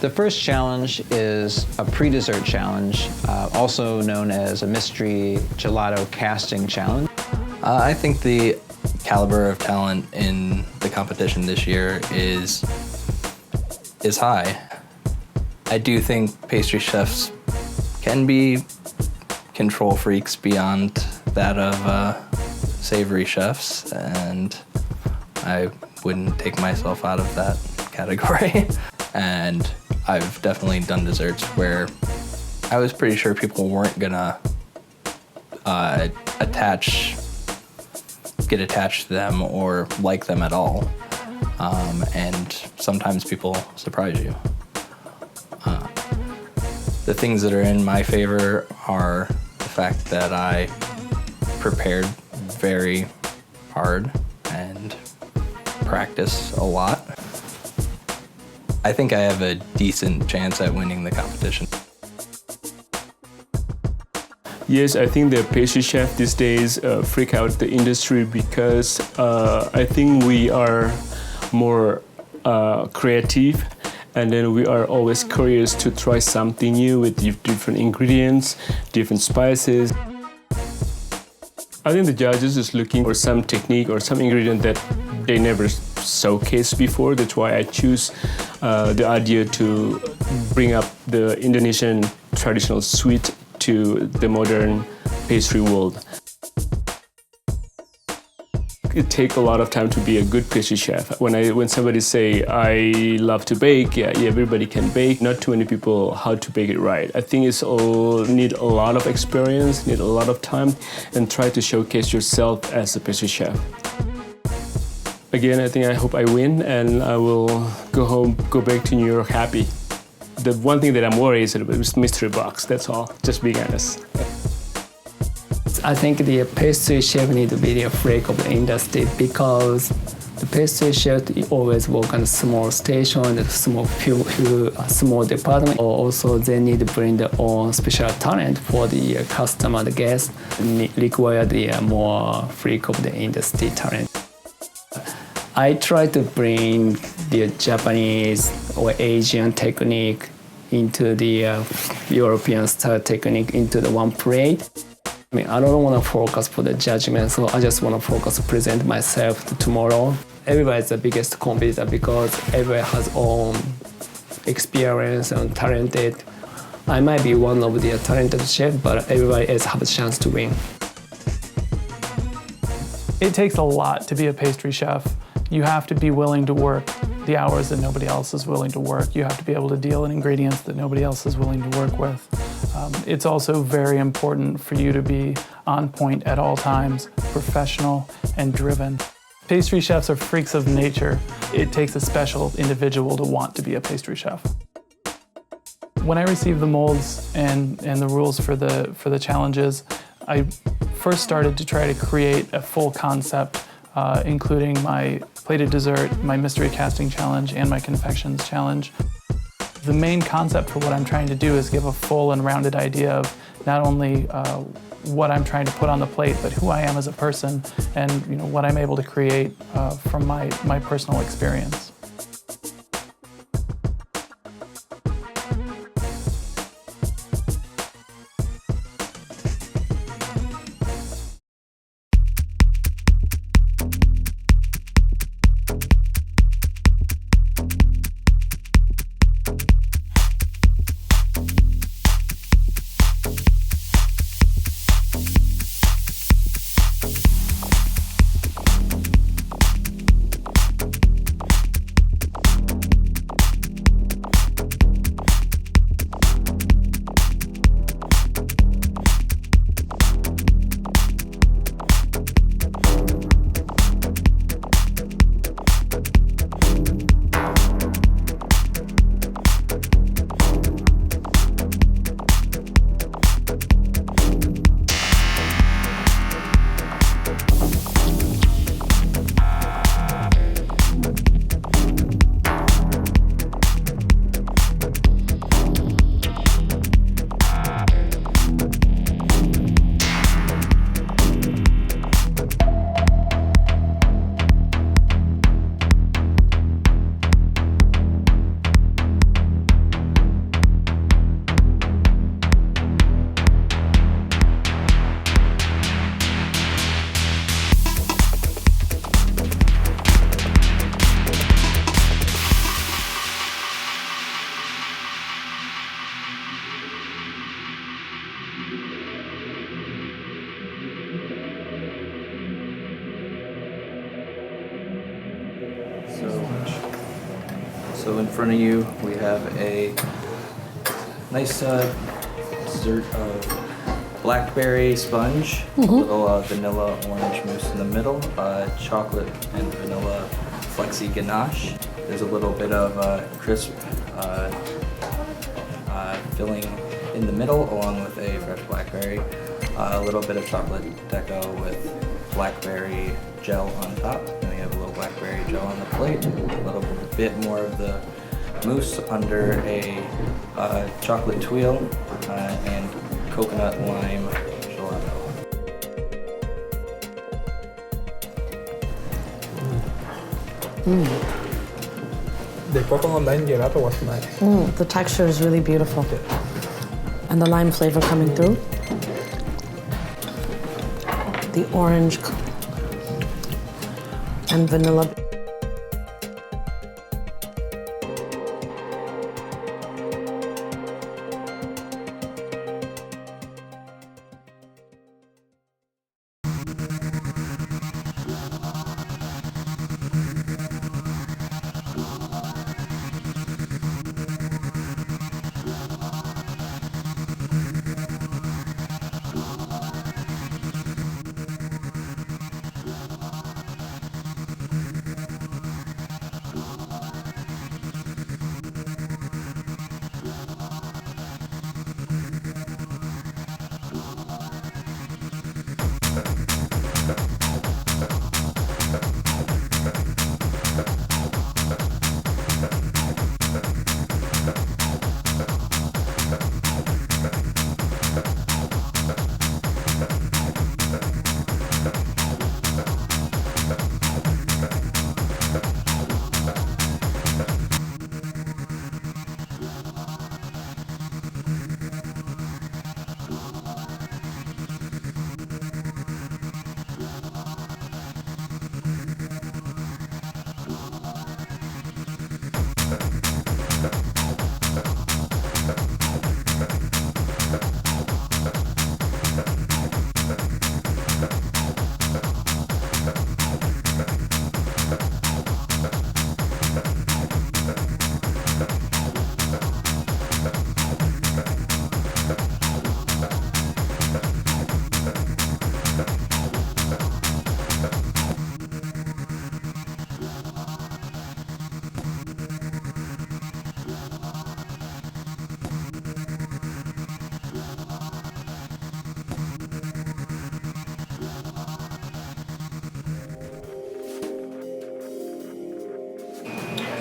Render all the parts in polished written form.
The first challenge is a pre-dessert challenge, also known as a mystery gelato casting challenge. I think the caliber of talent in the competition this year is high. I do think pastry chefs can be control freaks beyond that of savory chefs, and I wouldn't take myself out of that category. And I've definitely done desserts where I was pretty sure people weren't gonna get attached to them or like them at all. And sometimes people surprise you. The things that are in my favor are the fact that I prepared very hard and practiced a lot. I think I have a decent chance at winning the competition. Yes, I think the pastry chef these days freak out the industry because I think we are more creative, and then we are always curious to try something new with different ingredients, different spices. I think the judges is looking for some technique or some ingredient that they never showcased before. That's why I choose the idea to bring up the Indonesian traditional sweet to the modern pastry world. It takes a lot of time to be a good pastry chef. When somebody say, I love to bake, yeah, everybody can bake. Not too many people how to bake it right. I think it's all need a lot of experience, need a lot of time, and try to showcase yourself as a pastry chef. Again, I hope I win, and I will go home, go back to New York happy. The one thing that I'm worried is about this mystery box, that's all, just being honest. I think the pastry chef need to be the freak of the industry because the pastry chef always work on a small station, a small department. Also, they need to bring their own special talent for the customer, the guest, and require the more freak of the industry talent. I try to bring the Japanese or Asian technique into the European style technique into the one plate. I mean, I don't want to focus for the judgment, so I just want to focus present myself to tomorrow. Everybody is the biggest competitor because everybody has own experience and talented. I might be one of the talented chef, but everybody else have a chance to win. It takes a lot to be a pastry chef. You have to be willing to work the hours that nobody else is willing to work. You have to be able to deal in ingredients that nobody else is willing to work with. It's also very important for you to be on point at all times, professional and driven. Pastry chefs are freaks of nature. It takes a special individual to want to be a pastry chef. When I received the molds and the rules for the challenges, I first started to try to create a full concept, including my plated dessert, my mystery casting challenge, and my confections challenge. The main concept for what I'm trying to do is give a full and rounded idea of not only what I'm trying to put on the plate, but who I am as a person and what I'm able to create from my personal experience. So in front of you, we have a nice dessert of blackberry sponge, a little vanilla orange mousse in the middle, chocolate and vanilla flexi ganache. There's a little bit of crisp filling in the middle, along with a fresh blackberry. A little bit of chocolate deco with blackberry gel on top. And we have a little blackberry gel on the plate. A little bit more of the mousse under a chocolate tuile and coconut lime gelato. The coconut lime gelato was nice. The texture is really beautiful. And the lime flavor coming through. The orange and vanilla.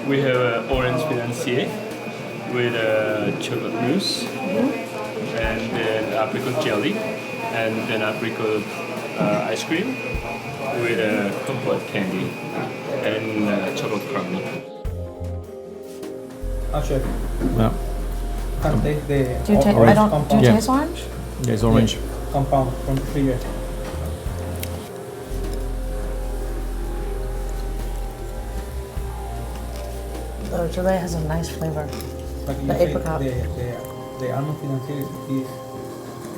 We have orange financier with chocolate mousse, and then apricot jelly, and then apricot ice cream with cocoa candy and chocolate caramel. Chef, Yeah, can taste the Do you, orange do you compound. Yeah. taste orange? yeah, it's orange. Compound from previous. The gelée has a nice flavor. But you The say apricot. the almond financier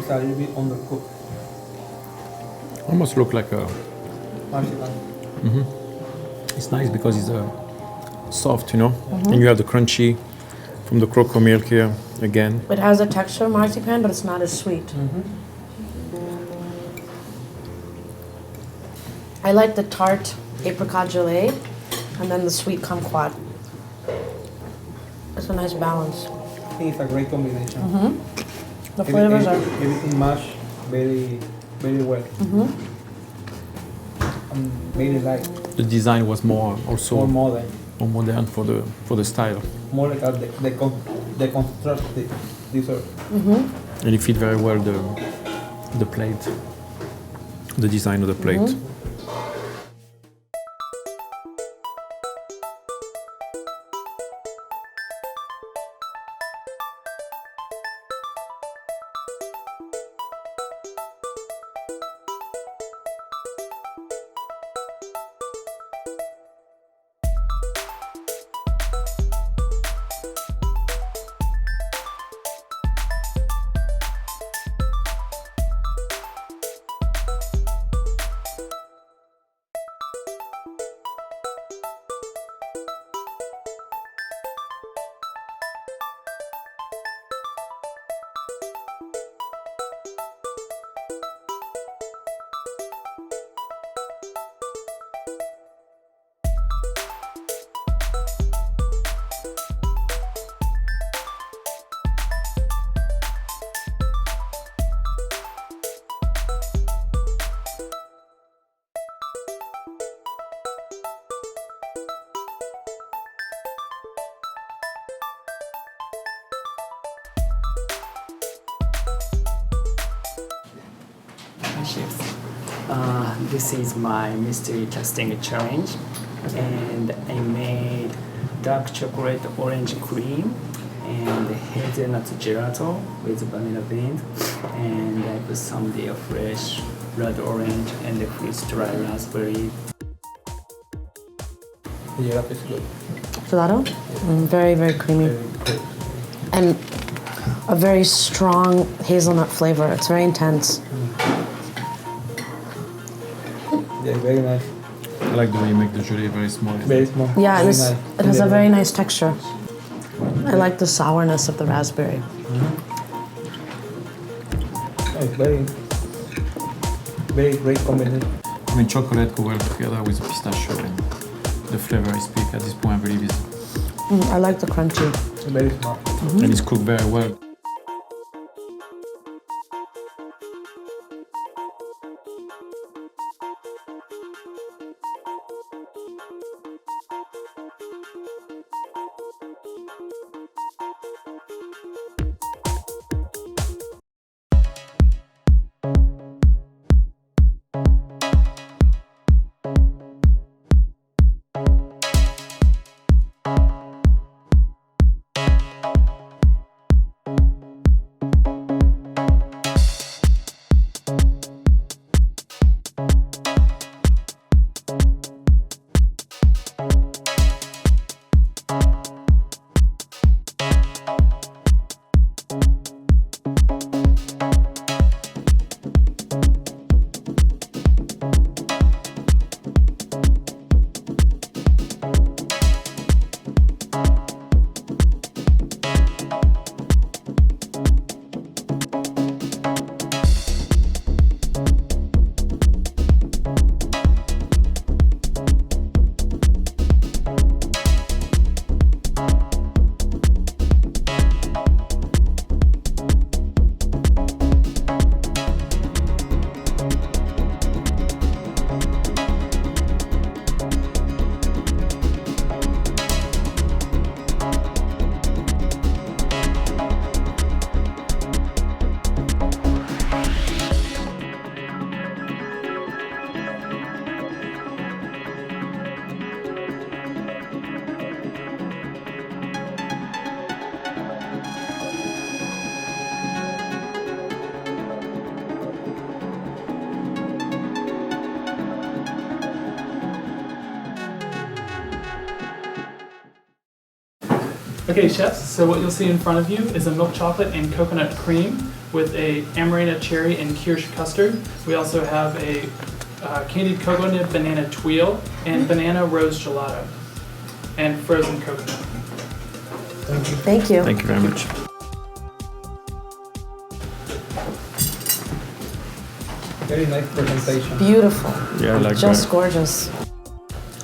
is a little bit undercooked. Almost look like a. Marzipan. It's nice because it's soft, you know, and you have the crunchy from the cocoa milk here again. It has a texture of marzipan, but it's not as sweet. I like the tart apricot gelée, and then the sweet kumquat. It's a nice balance. I think it's a great combination. The flavors are. Everything mashed very, very well. And very light, The design was more also more modern, more modern for the style, more like a deconstructed dessert. and it fit very well the plate, the design of the plate. Chefs. This is my mystery casting challenge, and I made dark chocolate orange cream and hazelnut gelato with vanilla beans, and I put some of the fresh blood orange and the freeze dry raspberry. The gelato is good. Gelato? Very, very creamy. Very good. And a very strong hazelnut flavor. It's very intense. Yeah, very nice. I like the way you make the gelée very small. Very small. Yeah, very it nice. has a very nice texture. I like the sourness of the raspberry. It's very, very great combination. I mean, chocolate go well together with the pistachio, and the flavor is peak at this point, I believe, I like the crunchy. Very smart. and it's cooked very well. Okay, chefs, so what you'll see in front of you is a milk chocolate and coconut cream with a amarena cherry and kirsch custard. We also have a candied coconut banana tuile and banana rose gelato and frozen coconut. Thank you. Thank you very much. Very nice presentation. Beautiful. Yeah, I like Just that. gorgeous.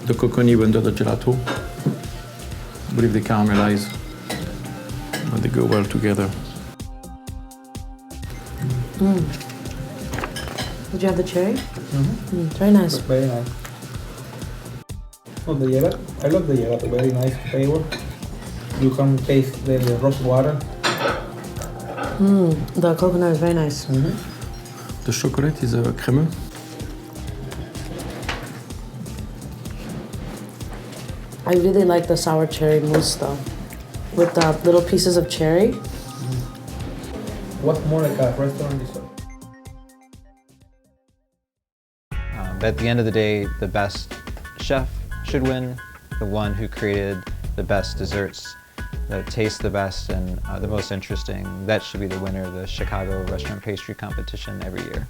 The coconut under the gelato. I believe they caramelize, but they go well together. Did you have the cherry? Very nice. Very nice. Oh, the gelato. I love the gelato. Very nice flavor. You can taste the rose water. The coconut is very nice. The chocolate is crémeux. I really like the sour cherry mousse though, with the little pieces of cherry. What's more like a restaurant dessert? At the end of the day, the best chef should win, the one who created the best desserts that taste the best and the most interesting. That should be the winner of the Chicago Restaurant Pastry Competition every year.